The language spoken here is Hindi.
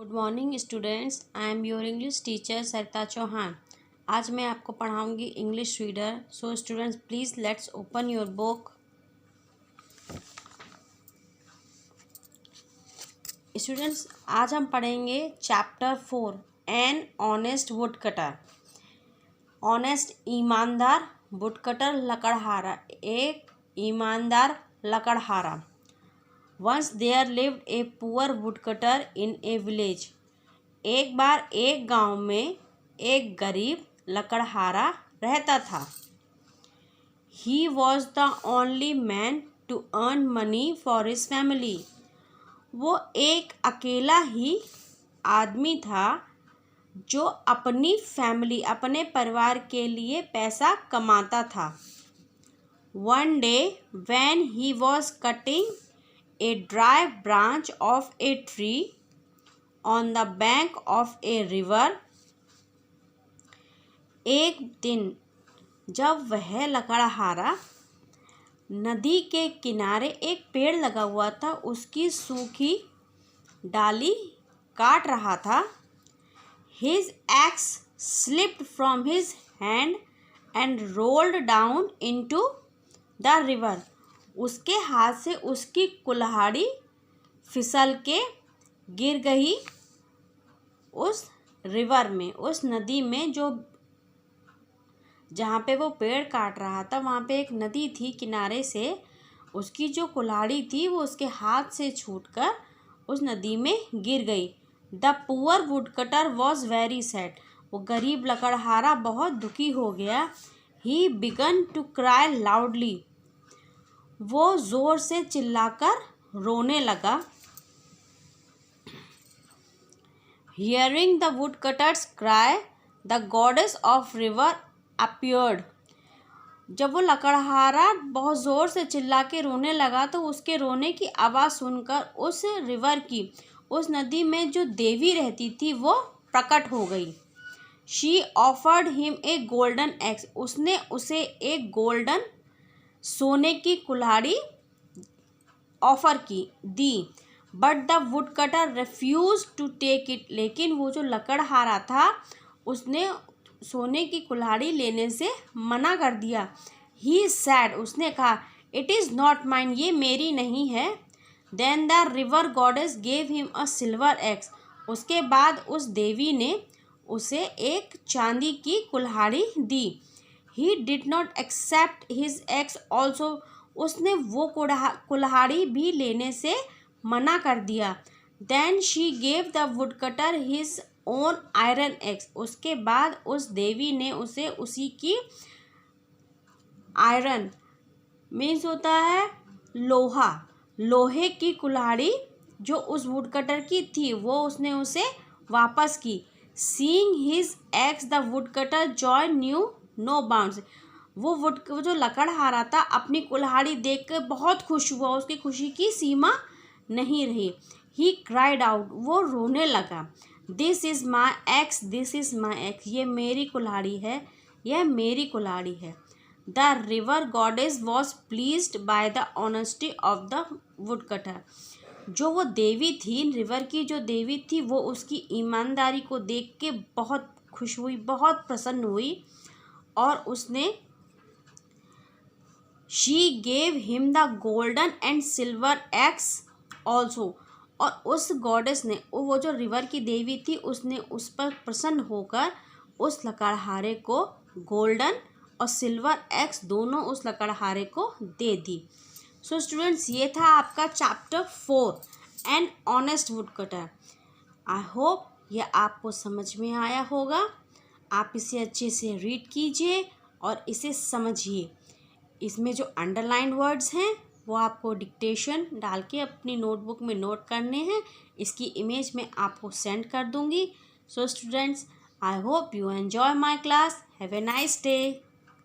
Good morning students, I am your English teacher Sarita Chauhan. आज मैं आपको पढ़ाऊंगी English reader. So students please let's open your book. Students आज हम पढ़ेंगे chapter 4 an honest woodcutter. Honest ईमानदार, वुड कटर लकड़हारा, एक ईमानदार लकड़हारा। Once there lived a poor woodcutter in a village. एक बार एक गांव में एक गरीब लकड़हारा रहता था। He was the only man to earn money for his family. वो एक अकेला ही आदमी था जो अपनी फैमिली, अपने परिवार के लिए पैसा कमाता था। One day when he was cutting a dry branch of a tree on the bank of a river, एक दिन जब वह लकड़हारा नदी के किनारे एक पेड़ लगा हुआ था उसकी सूखी डाली काट रहा था, his axe slipped from his hand and rolled down into the river. उसके हाथ से उसकी कुल्हाड़ी फिसल के गिर गई उस रिवर में, उस नदी में। जो जहाँ पे वो पेड़ काट रहा था वहाँ पे एक नदी थी, किनारे से उसकी जो कुल्हाड़ी थी वो उसके हाथ से छूटकर उस नदी में गिर गई। The poor woodcutter was very sad. वो गरीब लकड़हारा बहुत दुखी हो गया। He began to cry loudly. वो ज़ोर से चिल्लाकर रोने लगा। Hearing the woodcutter's cry, the goddess of river appeared. जब वो लकड़हारा बहुत ज़ोर से चिल्ला के रोने लगा तो उसके रोने की आवाज़ सुनकर उस रिवर की, उस नदी में जो देवी रहती थी वो प्रकट हो गई। She offered him a golden axe. उसने उसे एक गोल्डन, सोने की कुल्हाड़ी ऑफ़र दी। But the woodcutter refuse to take it. लेकिन वो जो लकड़हारा था उसने सोने की कुल्हाड़ी लेने से मना कर दिया। ही सैड, उसने कहा, इट इज़ नॉट माइन, ये मेरी नहीं है। Then the river goddess gave him a silver axe. उसके बाद उस देवी ने उसे एक चांदी की कुल्हाड़ी दी। He did not accept his axe also. उसने वो कुल्हाड़ी भी लेने से मना कर दिया। Then she gave the woodcutter his own iron axe. उसके बाद उस देवी ने उसे उसी की, आयरन मीन्स होता है लोहा, लोहे की कुल्हाड़ी जो उस वुड कटर की थी वो उसने उसे वापस की। Seeing his axe the woodcutter joy knew no bounds. वो जो लकड़हारा था अपनी कुल्हाड़ी देखकर बहुत खुश हुआ, उसकी खुशी की सीमा नहीं रही। ही क्राइड आउट, वो रोने लगा। This is my x, this is my x, ये मेरी कुल्हाड़ी है, यह मेरी कुल्हाड़ी है। The river goddess was pleased by the honesty of the wood cutter. जो वो देवी थी, रिवर की जो देवी थी, वो उसकी ईमानदारी को देख के बहुत खुश हुई, बहुत प्रसन्न हुई और उसने she gave him the golden and silver x also. और उस गॉडेस ने, वो जो रिवर की देवी थी, उसने उस पर प्रसन्न होकर उस लकड़हारे को गोल्डन और सिल्वर एक्स दोनों उस लकड़हारे को दे दी। सो स्टूडेंट्स ये था आपका chapter 4 an honest would cutter. I hope ये आपको समझ में आया होगा। आप इसे अच्छे से रीड कीजिए और इसे समझिए। इसमें जो अंडरलाइन वर्ड्स हैं वो आपको डिक्टेशन डाल के अपनी नोटबुक में नोट करने हैं। इसकी इमेज मैं आपको सेंड कर दूंगी। So students, I hope you enjoy my class. Have a nice day.